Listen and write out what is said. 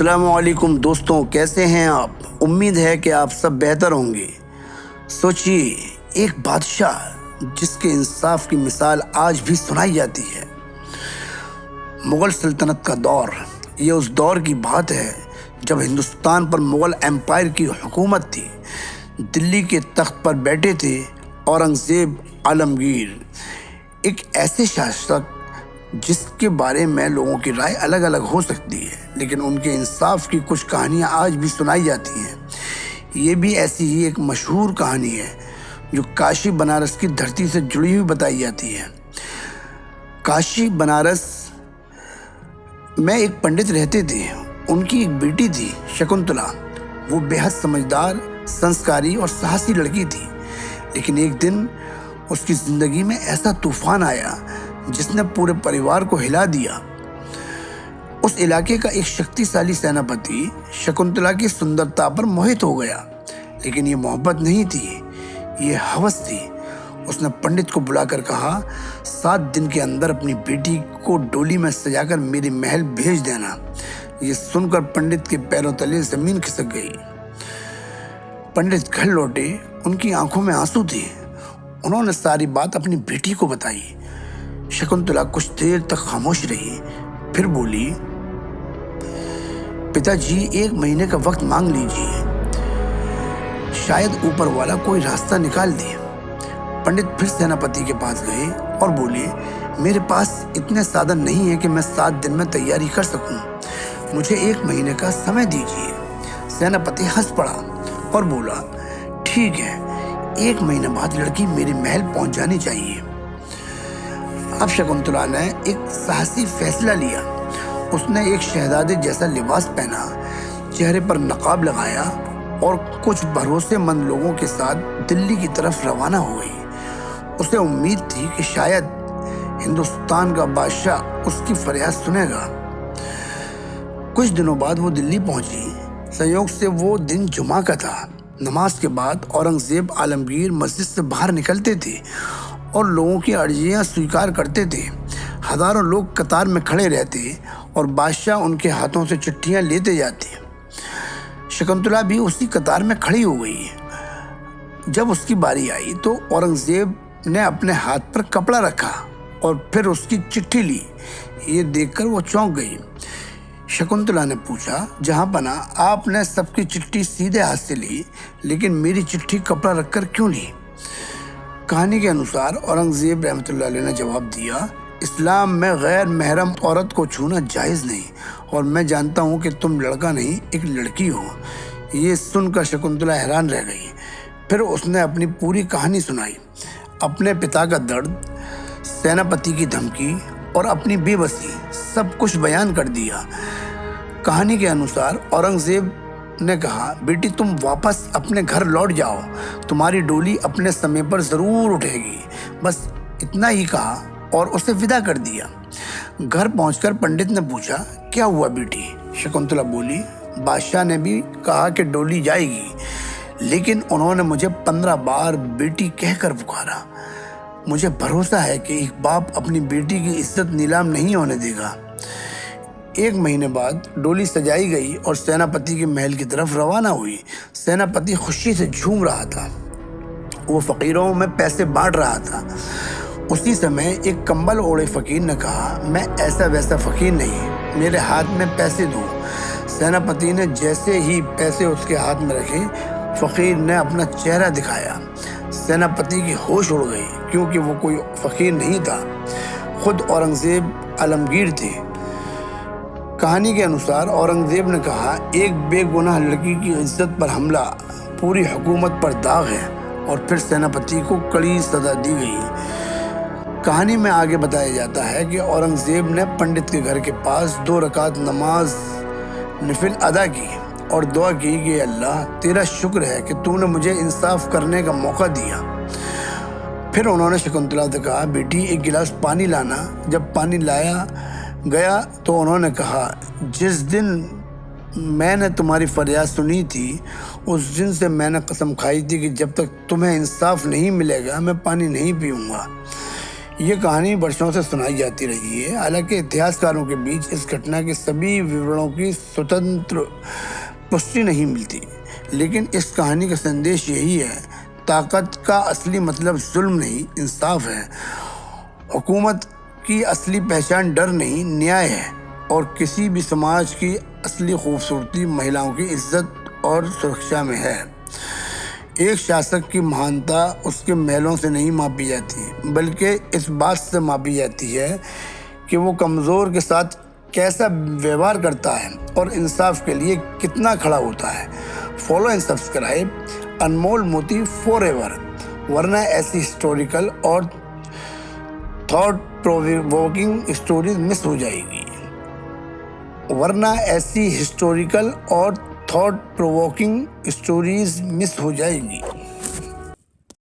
अस्सलामुअलैकुम दोस्तों, कैसे हैं आप। उम्मीद है कि आप सब बेहतर होंगे। सोचिए, एक बादशाह जिसके इंसाफ की मिसाल आज भी सुनाई जाती है। मुग़ल सल्तनत का दौर, ये उस दौर की बात है जब हिंदुस्तान पर मुग़ल एम्पायर की हुकूमत थी। दिल्ली के तख्त पर बैठे थे औरंगज़ेब आलमगीर, एक ऐसे शासक जिसके बारे में लोगों की राय अलग अलग हो सकती है, लेकिन उनके इंसाफ की कुछ कहानियाँ आज भी सुनाई जाती हैं। ये भी ऐसी ही एक मशहूर कहानी है जो काशी बनारस की धरती से जुड़ी हुई बताई जाती है। काशी बनारस में एक पंडित रहते थे। उनकी एक बेटी थी शकुंतला। वो बेहद समझदार, संस्कारी और साहसी लड़की थी। लेकिन एक दिन उसकी ज़िंदगी में ऐसा तूफान आया जिसने पूरे परिवार को हिला दिया। उस इलाके का एक शक्तिशाली सेनापति शकुंतला की सुंदरता पर मोहित हो गया। लेकिन ये मोहब्बत नहीं थी, ये हवस थी। उसने पंडित को बुलाकर कहा, 7 दिन के अंदर अपनी बेटी को डोली में सजाकर मेरे महल भेज देना। ये सुनकर पंडित के पैरों तले जमीन खिसक गई। पंडित घर लौटे, उनकी आंखों में आंसू थे। उन्होंने सारी बात अपनी बेटी को बताई। शकुंतला कुछ देर तक खामोश रही, फिर बोली, पिताजी, 1 महीने का वक्त मांग लीजिए, शायद ऊपर वाला कोई रास्ता निकाल दे। पंडित फिर सेनापति के पास गए और बोले, मेरे पास इतने साधन नहीं है कि मैं 7 दिन में तैयारी कर सकूं। मुझे 1 महीने का समय दीजिए। सेनापति हंस पड़ा और बोला, ठीक है, 1 महीने बाद लड़की मेरे महल पहुंच जानी चाहिए। अब शकुंतला ने एक साहसी फैसला लिया। उसने एक शहजादे जैसा लिबास पहना, चेहरे पर नकाब लगाया और कुछ भरोसेमंद लोगों के साथ दिल्ली की तरफ रवाना हो गई। उसे उम्मीद थी कि शायद हिंदुस्तान का बादशाह उसकी फरियाद सुनेगा। कुछ दिनों बाद वो दिल्ली पहुंची। संयोग से वो दिन जुमा का था। नमाज के बाद औरंगज़ेब आलमगीर मस्जिद से बाहर निकलते थे और लोगों की अर्जियां स्वीकार करते थे। हज़ारों लोग कतार में खड़े रहते और बादशाह उनके हाथों से चिट्ठियां लेते जाते। शकुंतला भी उसी कतार में खड़ी हो गई। जब उसकी बारी आई तो औरंगज़ेब ने अपने हाथ पर कपड़ा रखा और फिर उसकी चिट्ठी ली। ये देखकर वो चौंक गई। शकुंतला ने पूछा, जहाँ पना, आपने सबकी चिट्ठी सीधे हाथ से ली, लेकिन मेरी चिट्ठी कपड़ा रखकर क्यों ली? कहानी के अनुसार औरंगज़ेब रहमतुल्लाह अलैह ने जवाब दिया, इस्लाम में गैर महरम औरत को छूना जायज़ नहीं, और मैं जानता हूँ कि तुम लड़का नहीं, एक लड़की हो। ये सुनकर शकुंतला हैरान रह गई। फिर उसने अपनी पूरी कहानी सुनाई, अपने पिता का दर्द, सेनापति की धमकी और अपनी बेबसी, सब कुछ बयान कर दिया। कहानी के अनुसार औरंगज़ेब ने कहा, बेटी, तुम वापस अपने घर लौट जाओ, तुम्हारी डोली अपने समय पर ज़रूर उठेगी। बस इतना ही कहा और उसे विदा कर दिया। घर पहुंचकर पंडित ने पूछा, क्या हुआ बेटी? शकुंतला बोली, बादशाह ने भी कहा कि डोली जाएगी, लेकिन उन्होंने मुझे 15 बार बेटी कहकर पुकारा। मुझे भरोसा है कि एक बाप अपनी बेटी की इज्जत नीलाम नहीं होने देगा। 1 महीने बाद डोली सजाई गई और सेनापति के महल की तरफ रवाना हुई। सेनापति खुशी से झूम रहा था। वो फकीरों में पैसे बांट रहा था। उसी समय एक कंबल ओढ़े फकीर ने कहा, मैं ऐसा वैसा फकीर नहीं, मेरे हाथ में पैसे दो। सेनापति ने जैसे ही पैसे उसके हाथ में रखे, फकीर ने अपना चेहरा दिखाया। सेनापति की होश उड़ गई, क्योंकि वो कोई फकीर नहीं था, खुद औरंगज़ेब आलमगीर थे। कहानी के अनुसार औरंगज़ेब ने कहा, एक बेगुनाह लड़की की इज्जत पर हमला पूरी हुकूमत पर दाग है, और फिर सेनापति को कड़ी सजा दी गई। कहानी में आगे बताया जाता है कि औरंगज़ेब ने पंडित के घर के पास 2 रकात नमाज नफिल अदा की और दुआ की कि अल्लाह, तेरा शुक्र है कि तूने मुझे इंसाफ करने का मौका दिया। फिर उन्होंने शकुंतला से कहा, बेटी, 1 गिलास पानी लाना। जब पानी लाया गया तो उन्होंने कहा, जिस दिन मैंने तुम्हारी फरियाद सुनी थी, उस दिन से मैंने कसम खाई थी कि जब तक तुम्हें इंसाफ नहीं मिलेगा मैं पानी नहीं पीऊँगा। ये कहानी वर्षों से सुनाई जाती रही है। हालांकि इतिहासकारों के बीच इस घटना के सभी विवरणों की स्वतंत्र पुष्टि नहीं मिलती, लेकिन इस कहानी का संदेश यही है, ताकत का असली मतलब जुल्म नहीं, इंसाफ है। हुकूमत की असली पहचान डर नहीं, न्याय है। और किसी भी समाज की असली खूबसूरती महिलाओं की इज्जत और सुरक्षा में है। एक शासक की महानता उसके महलों से नहीं मापी जाती, बल्कि इस बात से मापी जाती है कि वो कमज़ोर के साथ कैसा व्यवहार करता है और इंसाफ के लिए कितना खड़ा होता है। फॉलो एंड सब्सक्राइब अनमोल मोती फॉरएवर, वरना ऐसी हिस्टोरिकल और थॉट प्रोवोकिंग स्टोरीज मिस हो जाएगी। थॉट प्रोवोकिंग स्टोरीज मिस हो जाएंगी।